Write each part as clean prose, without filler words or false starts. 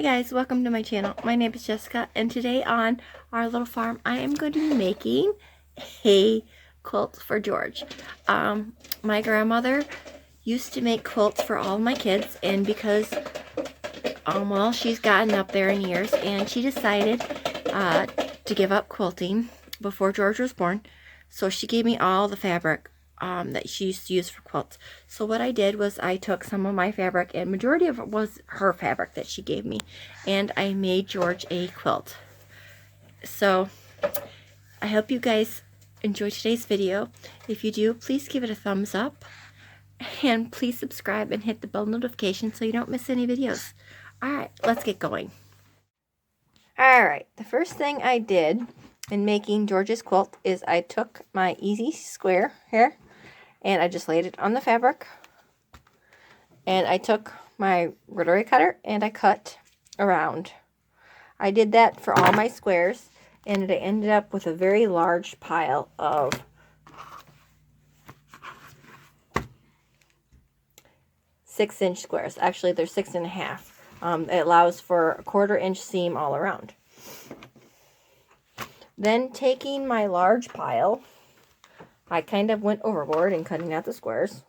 Hi guys, welcome to my channel. My name is Jessica, and today on our little farm I am going to be making a quilt for George. My grandmother used to make quilts for all my kids, and because well, she's gotten up there in years and she decided to give up quilting before George was born, so she gave me all the fabric that she used to use for quilts. So what I did was I took some of my fabric, and majority of it was her fabric that she gave me, and I made George a quilt. So I hope you guys enjoy today's video. If you do, please give it a thumbs up, and please subscribe and hit the bell notification so you don't miss any videos. Alright, let's get going. Alright, the first thing I did in making George's quilt is I took my easy square here and I just laid it on the fabric, and I took my rotary cutter and I cut around. I did that for all my squares, and I ended up with a very large pile of 6-inch squares. Actually, they're 6.5. It allows for a 1/4-inch seam all around. Then taking my large pile, I kind of went overboard in cutting out the squares.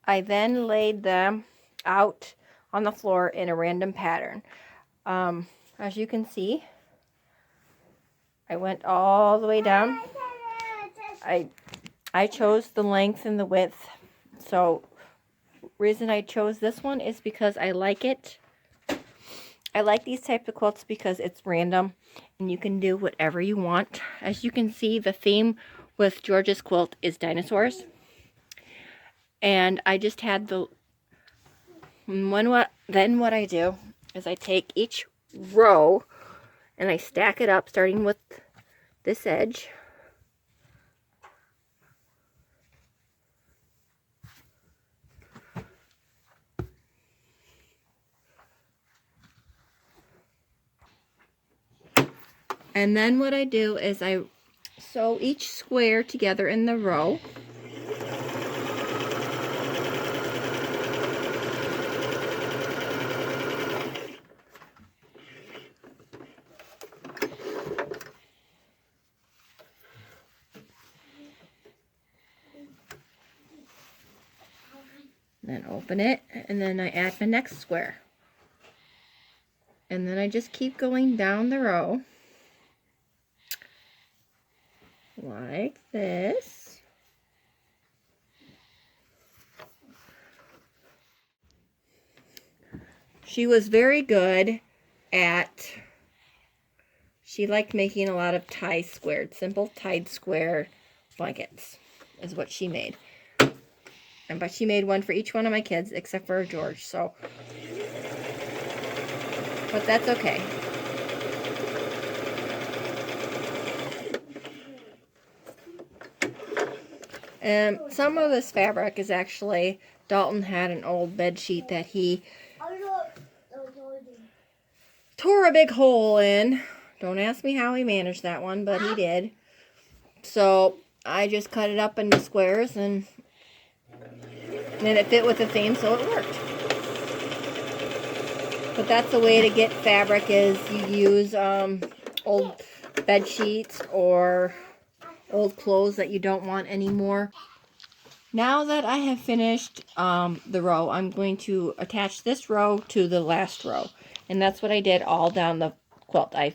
I then laid them out on the floor in a random pattern. As you can see, I went all the way down. I chose the length and the width. So reason I chose this one is because I like it. I like these types of quilts because it's random and you can do whatever you want. As you can see, the theme with George's quilt is dinosaurs. And I just had then what I do is I take each row and I stack it up, starting with this edge. And then what I do is I sew each square together in the row. Then open it, and then I add the next square. And then I just keep going down the row like this. She was very good at, she liked making a lot of simple tied square blankets is what she made. But she made one for each one of my kids except for George, so, but that's okay. Some of this fabric is actually, Dalton had an old bed sheet that he tore a big hole in. Don't ask me how he managed that one, but he did. So I just cut it up into squares, and then it fit with the theme, so it worked. But that's the way to get fabric, is you use old bed sheets or old clothes that you don't want anymore. Now that I have finished the row, I'm going to attach this row to the last row. And that's what I did all down the quilt. I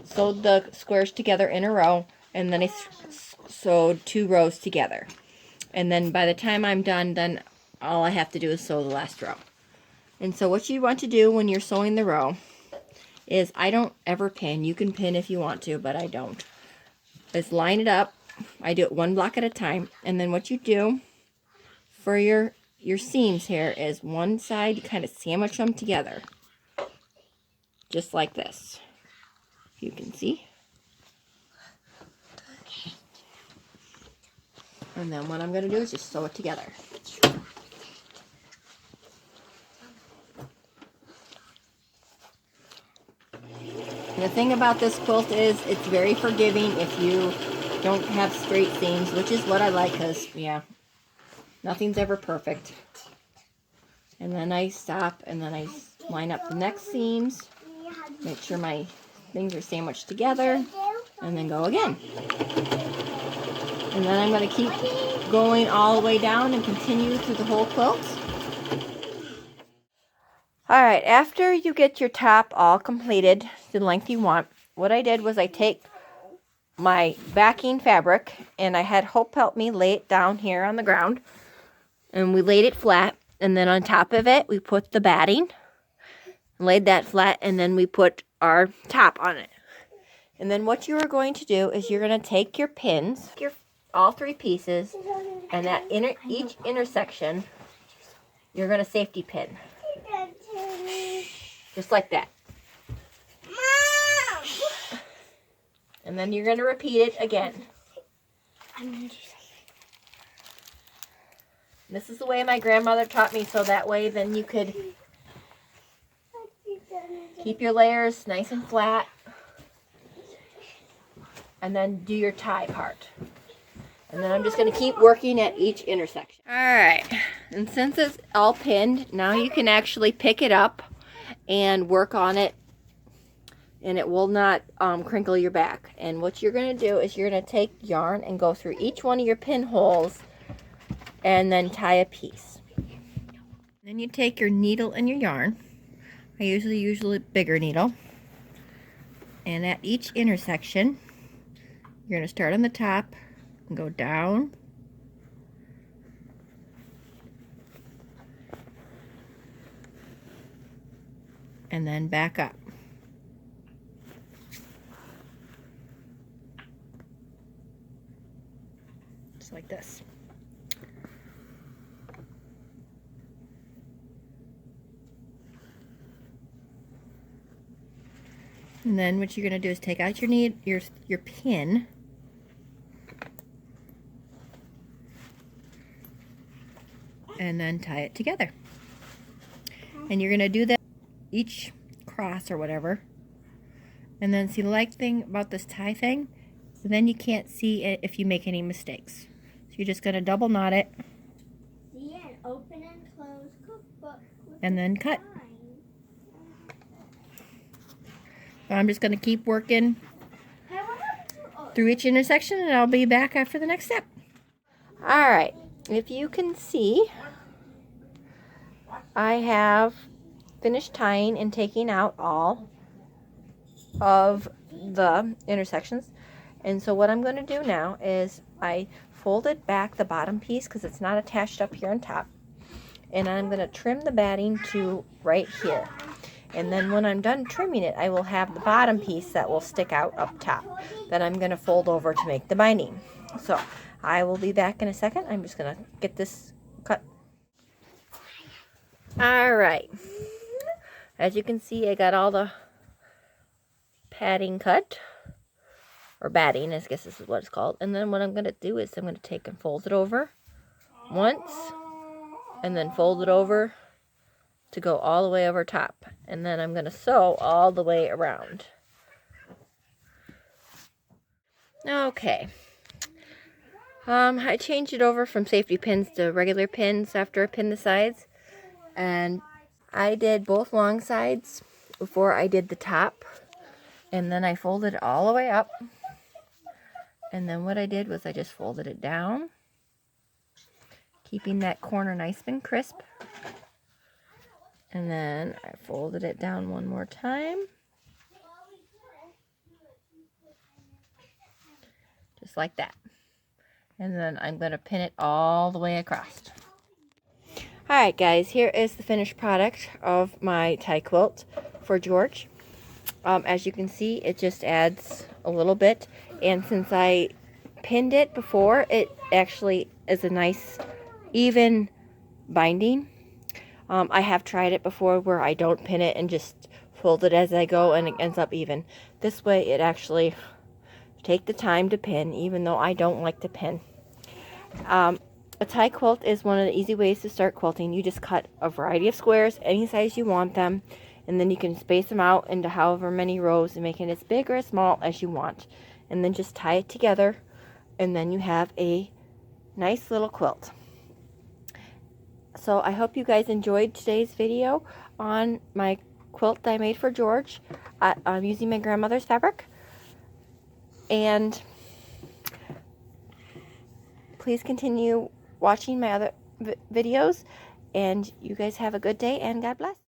sewed the squares together in a row, and then I sewed 2 rows together. And then by the time I'm done, then all I have to do is sew the last row. And so what you want to do when you're sewing the row is, I don't ever pin. You can pin if you want to, but I don't. Is line it up. I do it 1 block at a time. And then what you do for your seams here is one side, you kind of sandwich them together. Just like this. You can see. And then what I'm going to do is just sew it together. And the thing about this quilt is it's very forgiving if you don't have straight seams, which is what I like, because, yeah, nothing's ever perfect. and then I stop, and then I line up the next seams, make sure my things are sandwiched together, and then go again. And then I'm going to keep going all the way down and continue through the whole quilt. Alright, after you get your top all completed to the length you want, what I did was I take my backing fabric, and I had Hope help me lay it down here on the ground, and we laid it flat, and then on top of it we put the batting, laid that flat, and then we put our top on it. And then what you are going to do is you're going to take your pins, all three pieces, and at each intersection you're going to safety pin, just like that. And then you're going to repeat it again. This is the way my grandmother taught me, so that way then you could keep your layers nice and flat. And then do your tie part. And then I'm just going to keep working at each intersection. Alright, and since it's all pinned, now you can actually pick it up and work on it, and it will not crinkle your back. And what you're going to do is you're going to take yarn and go through each one of your pinholes and then tie a piece. Then you take your needle and your yarn. I usually use a bigger needle. And at each intersection, you're going to start on the top and go down. And then back up. Just like this. And then what you're going to do is take out your pin, and then tie it together. And you're going to do that each cross or whatever. And then see, the like thing about this tie thing, so then you can't see it if you make any mistakes. So you're just going to double knot it. See an open and close cookbook. And then cut. I'm just going to keep working through each intersection, and I'll be back after the next step. Alright, if you can see, I have finished tying and taking out all of the intersections. And so what I'm going to do now is I folded back the bottom piece because it's not attached up here on top. And I'm going to trim the batting to right here. And then when I'm done trimming it, I will have the bottom piece that will stick out up top that I'm going to fold over to make the binding. So I will be back in a second. I'm just going to get this cut. Alright. As you can see, I got all the padding cut. Or batting, I guess this is what it's called. And then what I'm going to do is I'm going to take and fold it over once. And then fold it over to go all the way over top, and then I'm going to sew all the way around. Okay, I changed it over from safety pins to regular pins after I pinned the sides, and I did both long sides before I did the top, and then I folded it all the way up, and then what I did was I just folded it down, keeping that corner nice and crisp. And then I folded it down one more time. Just like that. And then I'm going to pin it all the way across. Alright guys, here is the finished product of my tie quilt for George. As you can see, it just adds a little bit. And since I pinned it before, it actually is a nice even binding. I have tried it before where I don't pin it and just fold it as I go, and it ends up even. This way it actually take the time to pin, even though I don't like to pin. A tie quilt is one of the easy ways to start quilting. You just cut a variety of squares, any size you want them, and then you can space them out into however many rows and make it as big or as small as you want. And then just tie it together, and then you have a nice little quilt. So I hope you guys enjoyed today's video on my quilt that I made for George. I'm using my grandmother's fabric. And please continue watching my other videos. And you guys have a good day and God bless.